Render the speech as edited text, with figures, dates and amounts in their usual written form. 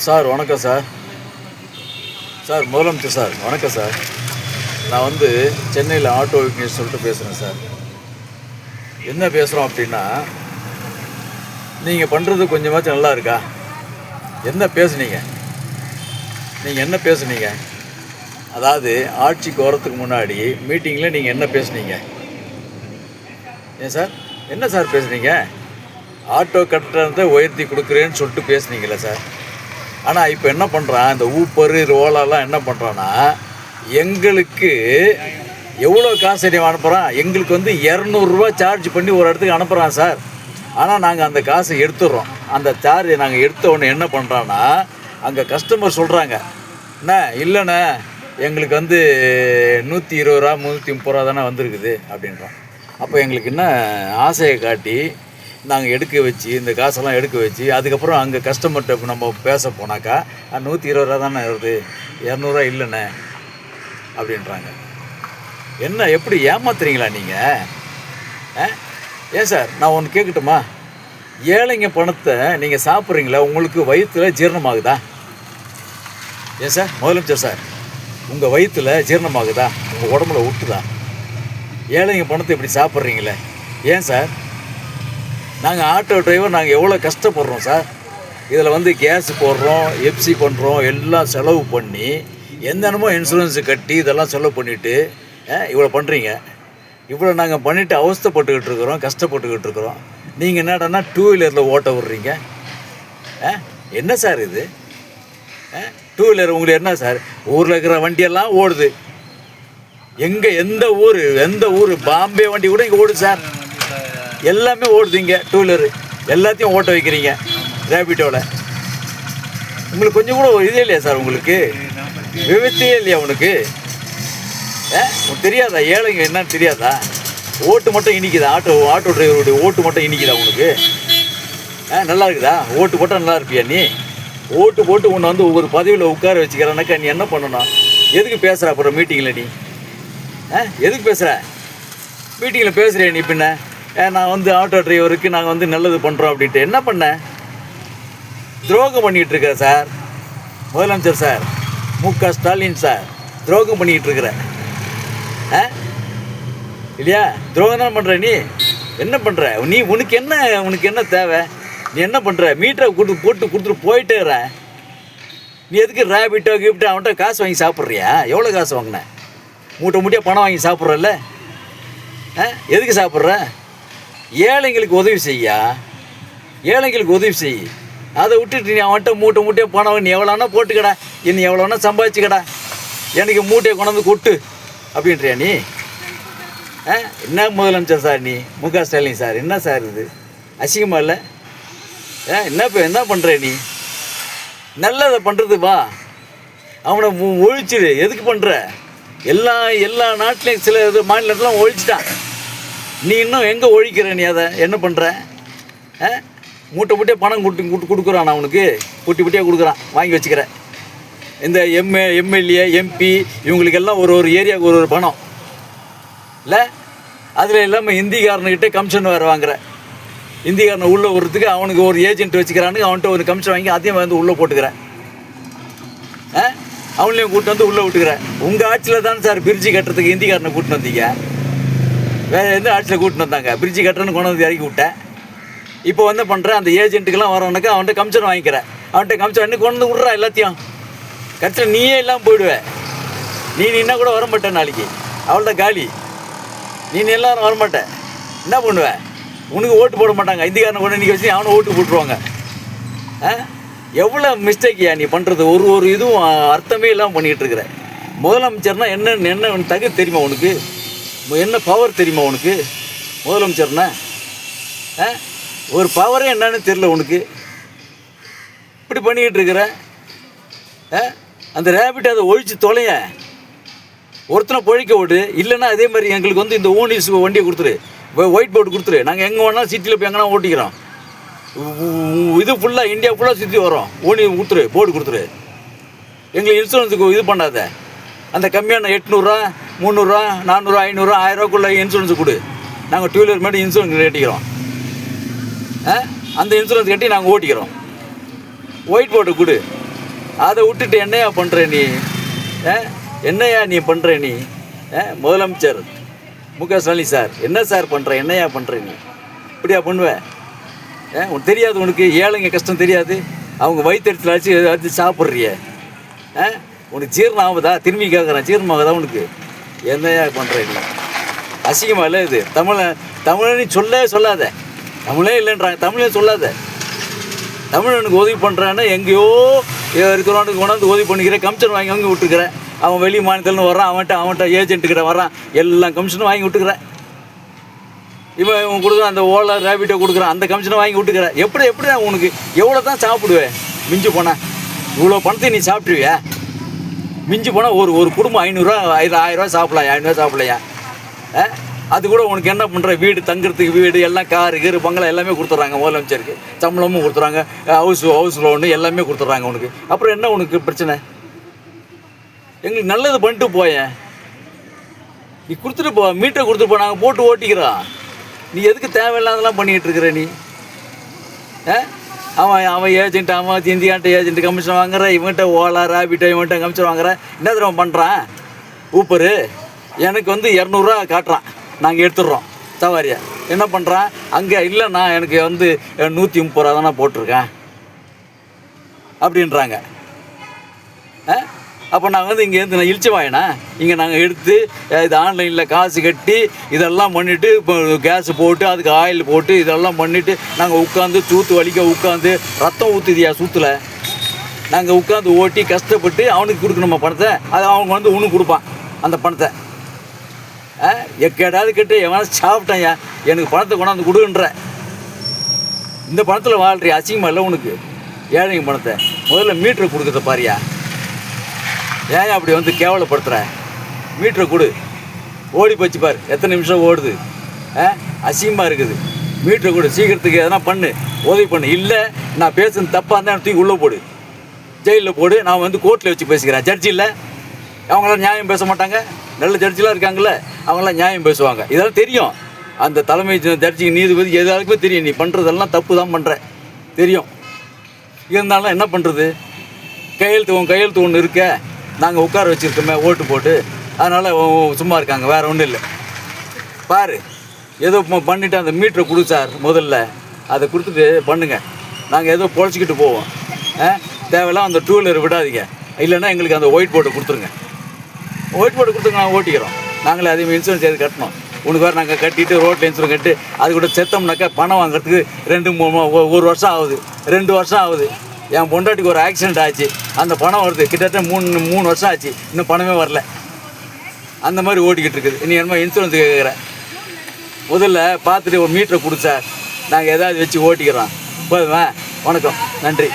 Sir வணக்கம் sir. Sir முதலமைச்சர் sir வணக்கம் சார். நான் வந்து சென்னையில் ஆட்டோ விக்னேஷ் சொல்லிட்டு பேசுகிறேன் சார். என்ன பேசுகிறோம் அப்படின்னா, நீங்கள் பண்ணுறது கொஞ்சமாச்சும் நல்லா இருக்கா? என்ன பேசுனீங்க? நீங்கள் என்ன பேசுனீங்க? அதாவது ஆட்சிக்கு வரத்துக்கு முன்னாடி மீட்டிங்கில் நீங்கள் என்ன பேசுனீங்க? ஏன் சார் என்ன சார் பேசுனீங்க? ஆட்டோ கட்டணத்தை உயர்த்தி கொடுக்குறேன்னு சொல்லிட்டு பேசுனீங்களே சார். ஆனால் இப்போ என்ன பண்ணுறான், இந்த ஊப்பர் ஓலாலாம் என்ன பண்ணுறான்னா, எங்களுக்கு எவ்வளோ காசு நீ அனுப்புகிறான், எங்களுக்கு வந்து 200 சார்ஜ் பண்ணி ஒரு இடத்துக்கு அனுப்புகிறான் சார். ஆனால் நாங்கள் அந்த காசை எடுத்துடுறோம். அந்த சார்ஜை நாங்கள் எடுத்த உடனே என்ன பண்ணுறான்னா, அங்கே கஸ்டமர் சொல்கிறாங்க, அண்ணா இல்லைண்ணே எங்களுக்கு வந்து 120 330 தானே வந்திருக்குது அப்படின்றோம். அப்போ எங்களுக்கு என்ன ஆசையை காட்டி நாங்கள் எடுக்க வச்சு இந்த காசெல்லாம் எடுக்க வச்சு அதுக்கப்புறம் அங்கே கஸ்டமர்கிட்ட நம்ம பேச போனாக்கா 120 தானே வருது, 200 இல்லைண்ணே அப்படின்றாங்க. என்ன எப்படி ஏமாத்துறீங்களா நீங்கள்? ஏன் சார் நான் ஒன்று கேட்கட்டுமா? ஏழைங்க பணத்தை நீங்கள் சாப்பிட்றீங்களா, உங்களுக்கு வயிற்றுல ஜீரணமாகுதா? ஏன் சார் முதலமைச்சர் சார், உங்கள் வயிற்றுல ஜீரணமாகுதா? உங்கள் உடம்புல விட்டுதா? ஏழைங்க பணத்தை இப்படி சாப்பிட்றீங்களே ஏன் சார்? நாங்கள் ஆட்டோ டிரைவர் நாங்கள் எவ்வளோ கஷ்டப்படுறோம் சார். இதில் வந்து கேஸ் போடுறோம், எஃப்சி பண்ணுறோம், எல்லாம் செலவு பண்ணி எந்தனமோ இன்சூரன்ஸு கட்டி இதெல்லாம் செலவு பண்ணிவிட்டு இவ்வளோ பண்ணுறீங்க. இவ்வளோ நாங்கள் பண்ணிவிட்டு அவஸ்தைப்பட்டுக்கிட்டு இருக்கிறோம், கஷ்டப்பட்டுக்கிட்டு இருக்கிறோம். நீங்கள் என்னடான்னா 2 வீலரில் ஓட்ட விட்றீங்க. என்ன சார் இது? 2 வீலர் உங்களுக்கு என்ன சார்? ஊரில் இருக்கிற வண்டியெல்லாம் ஓடுது. எந்த ஊர் பாம்பே வண்டி கூட இங்கே ஓடுது சார். எல்லாமே ஓடுதுங்க 2 வீலரு. எல்லாத்தையும் ஓட்ட வைக்கிறீங்க ரேபிட்டோவில். உங்களுக்கு கொஞ்சம் கூட இதே இல்லையா சார்? உங்களுக்கு விபத்தே இல்லையா? உனக்கு தெரியாதா? ஏழைங்க என்னன்னு தெரியாதா? ஓட்டு மட்டும் இனிக்குதா? ஆட்டோ டிரைவருடைய ஓட்டு மட்டும் இனிக்குதா உனக்கு? நல்லா இருக்குதா? ஓட்டு போட்டால் நல்லா இருப்பியா நீ? ஓட்டு போட்டு உன்னை வந்து ஒவ்வொரு பதவியில் உட்கார வச்சுக்கிறனாக்கா நீ என்ன பண்ணணும்? எதுக்கு பேசுகிற அப்புறம் மீட்டிங்கில் நீ? எதுக்கு பேசுகிற? மீட்டிங்கில் பேசுகிறேன் நீ பின்ன நான் வந்து ஆட்டோ டிரைவருக்கு நாங்கள் வந்து நல்லது பண்ணுறோம் அப்படின்ட்டு என்ன பண்ண? துரோகம் பண்ணிகிட்டு இருக்கிற சார் முதலமைச்சர் சார், மு.க. ஸ்டாலின் சார், துரோகம் பண்ணிக்கிட்டு இருக்கிற இல்லையா? துரோகம் தான் பண்ணுற நீ. என்ன பண்ணுற நீ? உனக்கு என்ன தேவை? நீ என்ன பண்ணுற? மீட்டரை போட்டு கொடுத்துட்டு போயிட்டேற. நீ எதுக்கு ரேபிட்டோ கிஃப்ட்டோ அவன்கிட்ட காசு வாங்கி சாப்பிட்றியா? எவ்வளோ காசு வாங்கின? மூட்டையாக பணம் வாங்கி சாப்பிட்றல்ல? எதுக்கு சாப்பிட்ற? ஏழைங்களுக்கு உதவி செய்யா, ஏழைங்களுக்கு உதவி செய். அதை விட்டுட்டு நீ அவன்கிட்ட மூட்டையாக பணம் நீ எவ்வளோனா போட்டுக்கடா, நீ எவ்வளோனா சம்பாதிச்சுக்கடா, எனக்கு மூட்டையை கொண்டாந்து கொட்டு அப்படின்றியா நீ? என்ன முதலமைச்சர் சார் நீ? மு.க. ஸ்டாலின் சார், என்ன சார் இது? அசிங்கமாக இல்லை? என்ன பண்ணுற நீ? நல்லதை பண்ணுறது வா, அவனை ஒழிச்சிடு. எதுக்கு பண்ணுற? எல்லா நாட்டிலையும் சில மாநிலத்திலாம் ஒழிச்சிட்டான். நீ இன்னும் எங்கே ஒழிக்கிற? நீ அதை என்ன பண்ணுற? மூட்டையாக பணம் கொடுக்குறான் அவனுக்கு, குட்டியாக கொடுக்குறான், வாங்கி வச்சுக்கிற. இந்த எம்எல்ஏ எம்பி இவங்களுக்கெல்லாம் ஒரு ஏரியாவுக்கு ஒரு பணம் இல்லை? அதில் இல்லாமல் ஹிந்திக்காரனுக்கிட்ட கமிஷன் வேறு வாங்குற. ஹிந்திக்காரனை உள்ளே விடுறதுக்கு அவனுக்கு ஒரு ஏஜென்ட் வச்சுக்கிறானுங்க, அவன்கிட்ட ஒரு கமிஷன் வாங்கி அதையும் வந்து உள்ளே போட்டுக்கிறேன். அவங்களையும் கூப்பிட்டு வந்து உள்ளே விட்டுக்கிறேன். உங்கள் ஆட்சியில் தான் சார் பிரிட்ஜி கட்டுறதுக்கு ஹிந்திக்காரனை கூட்டின்னு வந்தீங்க. வேறு எந்த ஆட்சியில் கூட்டின்னு வந்தாங்க? பிரிட்ஜி கட்டுறன்னு கொண்டு வந்து இறக்கி விட்டேன். இப்போ வந்து பண்ணுறேன், அந்த ஏஜென்ட்டுக்கெல்லாம் வரவனுக்கு அவன்கிட்ட கமிஷன் வாங்கிக்கிறேன். அவன்கிட்ட கமிஷன் அன்றைக்கி கொண்டு வந்து விட்றா எல்லாத்தையும். கட்சியில் நீயே எல்லாம் போயிடுவேன். நீ என்ன கூட வரமாட்டேன் நாளைக்கு, அவள்தான் காலி. நீ எல்லாரும் வரமாட்டேன். என்ன பண்ணுவேன்? உனக்கு ஓட்டு போட மாட்டாங்க. ஹிந்திக்காரனை கொண்டு இன்றைக்கி வச்சு அவனை ஓட்டு போட்டுருவாங்க. எவ்வளோ மிஸ்டேக்கியா நீ பண்ணுறது? ஒரு இதுவும் அர்த்தமே இல்லாமல் பண்ணிகிட்டு இருக்கிற. முதலமைச்சர்னா என்ன தகுதி தெரியுமா உனக்கு? என்ன பவர் தெரியுமா உனக்கு? முதலமைச்சர்னா ஒரு பவரே என்னன்னு தெரியல உனக்கு. இப்படி பண்ணிக்கிட்டு இருக்கிற. அந்த ரேபிட் அதை ஒழிச்சு தொலைய, ஒருத்தனை பொழிக்க விடு. இல்லைன்னா அதே மாதிரி எங்களுக்கு வந்து இந்த ஓனிஸ் வண்டியை கொடுத்துரு, ஒயிட் போர்டு கொடுத்துரு. நாங்கள் எங்கே வேணாலும் சிட்டியில் போய் எங்கன்னா ஓட்டிக்கிறோம். இது ஃபுல்லாக இந்தியா ஃபுல்லாக சுற்றி வரோம். ஓனி கொடுத்துரு, போர்டு கொடுத்துரு. எங்களுக்கு இன்சூரன்ஸுக்கு இது பண்ணாத. அந்த கம்மியான 800, 300, 400, 500, 1000 இன்சூரன்ஸு கொடு. நாங்கள் 2 வீலர் மேலே இன்சூரன்ஸ் கட்டிக்கிறோம். அந்த இன்சூரன்ஸ் கட்டி நாங்கள் ஓட்டிக்கிறோம். ஒயிட் போர்டு கொடு. அதை விட்டுட்டு என்னையா பண்ணுற நீ? என்னையா நீ பண்ணுற நீ? முதலமைச்சர் மு.க. ஸ்டாலின் சார், என்ன சார் பண்ணுற? என்னையா பண்ணுற நீ? இப்படியா பண்ணுவேன்? உனக்கு தெரியாது? உனக்கு ஏழைங்க கஷ்டம் தெரியாது? அவங்க வயிற்றுல வச்சு சாப்பிட்றிய? உனக்கு ஜீரணம் ஆகுதா? திரும்பி கேட்குறேன், ஜீரணம் ஆகுதா உனக்கு? என்னையா பண்ணுற நீ? அசிங்கமாக இல்லை இது? தமிழனு சொல்லாத. தமிழே இல்லைன்றாங்க, தமிழே சொல்லாத. தமிழனுக்கு உதவி பண்ணுறான்னு எங்கேயோ இருக்கிறவனுக்கு கொண்டாந்து உதவி பண்ணிக்கிறேன். கமிஷன் வாங்கி விட்டுருக்குறேன். அவன் வெளி மாநிலத்துலேருந்து வர்றான், அவன்கிட்ட ஏஜென்ட்டுக்கிட்ட வர்றான், எல்லாம் கமிஷனும் வாங்கி விட்டுக்கிறேன். இவன் கொடுக்குறான், அந்த ஓலா ரேபிட்டோ கொடுக்குறான், அந்த கமிஷனை வாங்கி விட்டுக்கிறேன். எப்படி உனக்கு எவ்வளோ தான் சாப்பிடுவேன்? மிஞ்சி போனால் இவ்வளோ பணத்தை நீ சாப்பிட்ருவியா? மிஞ்சி போனால் ஒரு குடும்பம் 500 1000 சாப்பிடலாம், 500 சாப்பிடலையா? அது கூட உனக்கு என்ன பண்ணுற? வீடு தங்குறதுக்கு வீடு எல்லாம், காரு பங்களா எல்லாமே கொடுத்துட்றாங்க. முதலமைச்சருக்கு சம்பளமும் கொடுத்துட்றாங்க, ஹவுஸ் லோனு எல்லாமே கொடுத்துட்றாங்க உனக்கு. அப்புறம் என்ன உனக்கு பிரச்சனை? எங்களுக்கு நல்லது பண்ணிட்டு போயேன். நீ கொடுத்துட்டு போ, மீட்டரை கொடுத்துட்டு போ, நாங்கள் போட்டு ஓட்டிக்கிறோம். நீ எதுக்கு தேவையில்லாதெல்லாம் பண்ணிக்கிட்டு இருக்கிற நீ? அவன் ஏஜென்ட், அவன் இந்தியான்ட்ட ஏஜென்ட் கமிஷன் வாங்குற, இவன்கிட்ட ஓலா ரேபிட்டோ இவன்கிட்ட கமிஷன் வாங்குற. என்ன தடவை பண்ணுறான்? ஊப்பரு எனக்கு 200 காட்டுறான், நாங்கள் எடுத்துடுறோம் சவாரியா. என்ன பண்ணுறான் அங்கே? இல்லைண்ணா எனக்கு 130 தான் நான் போட்டிருக்கேன் அப்படின்றாங்க. அப்போ நாங்கள் இங்கேருந்து நான் இழிச்சு வாங்கினா, இங்கே நாங்கள் எடுத்து இது ஆன்லைனில் காசு கட்டி இதெல்லாம் பண்ணிவிட்டு, இப்போ கேஸு போட்டு அதுக்கு ஆயில் போட்டு இதெல்லாம் பண்ணிவிட்டு நாங்கள் உட்காந்து சூத்து வலிக்க உட்காந்து ரத்தம் ஊற்றுதியா சூத்தில் நாங்கள் உட்காந்து ஓட்டி கஷ்டப்பட்டு அவனுக்கு கொடுக்கணுமா பணத்தை? அது அவங்க ஒன்று கொடுப்பான் அந்த பணத்தை. எக்கேடாவது கேட்டு எவனா சாப்பிட்டாயா, எனக்கு பணத்தை கொண்டாந்து கொடுன்ற. இந்த பணத்தில் வாழ்றியா? அசிங்கமாக இல்லை உனக்கு? ஏழைங்க பணத்தை முதல்ல மீட்டரை கொடுக்குறத பாரியா. ஏன் அப்படி கேவலப்படுத்துகிற? மீட்டரை கொடு, ஓடி போச்சு பாரு, எத்தனை நிமிஷம் ஓடுது. அசிங்கமாக இருக்குது. மீட்டரை கொடு, சீக்கிரத்துக்கு எதனா பண்ணு, உதவி பண்ணு. இல்லை நான் பேசுறது தப்பாக இருந்தால் தூக்கி உள்ளே போடு, ஜெயிலில் போடு. நான் கோர்ட்டில் வச்சு பேசிக்கிறேன். ஜட்ஜி இல்லை, அவங்களாம் நியாயம் பேச மாட்டாங்க. நல்ல ஜட்ஜிலாம் இருக்காங்கள்ல, அவங்களாம் நியாயம் பேசுவாங்க. இதெல்லாம் தெரியும். அந்த தலைமை ஜட்ஜி நீதிபதி எதாலுக்குமே தெரியும் நீ பண்ணுறதெல்லாம் தப்பு தான் பண்ணுற தெரியும். இருந்தாலும் என்ன பண்ணுறது? கையெழுத்து ஒன்று இருக்க, நாங்கள் உட்கார வச்சுருக்கோமே ஓட்டு போட்டு, அதனால் சும்மா இருக்காங்க, வேறு ஒன்றும் இல்லை. பாரு ஏதோ பண்ணிவிட்டு அந்த மீட்டரை கொடு சார், முதல்ல அதை கொடுத்துட்டு பண்ணுங்கள். நாங்கள் ஏதோ பொழைச்சிக்கிட்டு போவோம். தேவையில்லாம் அந்த 2 வீலர் விடாதீங்க. இல்லைன்னா எங்களுக்கு அந்த ஒயிட் போர்ட்டை கொடுத்துருங்க. ஒயிட் போர்ட்டை கொடுத்துருங்க, நாங்கள் ஓட்டிக்கிறோம். நாங்களே அதே இன்சூரன்ஸ் எது கட்டணும். உனக்கு வேறு நாங்கள் கட்டிட்டு ரோட்டில் இன்சூரன்ஸ் கட்டி அது கூட செத்தோம்னாக்கா பணம் வாங்குறதுக்கு 1 வருஷம் ஆகுது, 2 வருஷம் ஆகுது. என் பொண்டாட்டிக்கு ஒரு ஆக்சிடென்ட் ஆச்சு, அந்த பணம் வருது கிட்டத்தட்ட 3 வருஷம் ஆச்சு, இன்னும் பணமே வரல. அந்த மாதிரி ஓட்டிக்கிட்டு இருக்குது. நீ என்னமோ இன்சூரன்ஸ் கேட்குறேன். முதல்ல பார்த்துட்டு ஒரு மீட்டரை கொடுத்தா நாங்கள் ஏதாவது வச்சு ஓட்டிக்கிறோம். போதுமா? வணக்கம், நன்றி.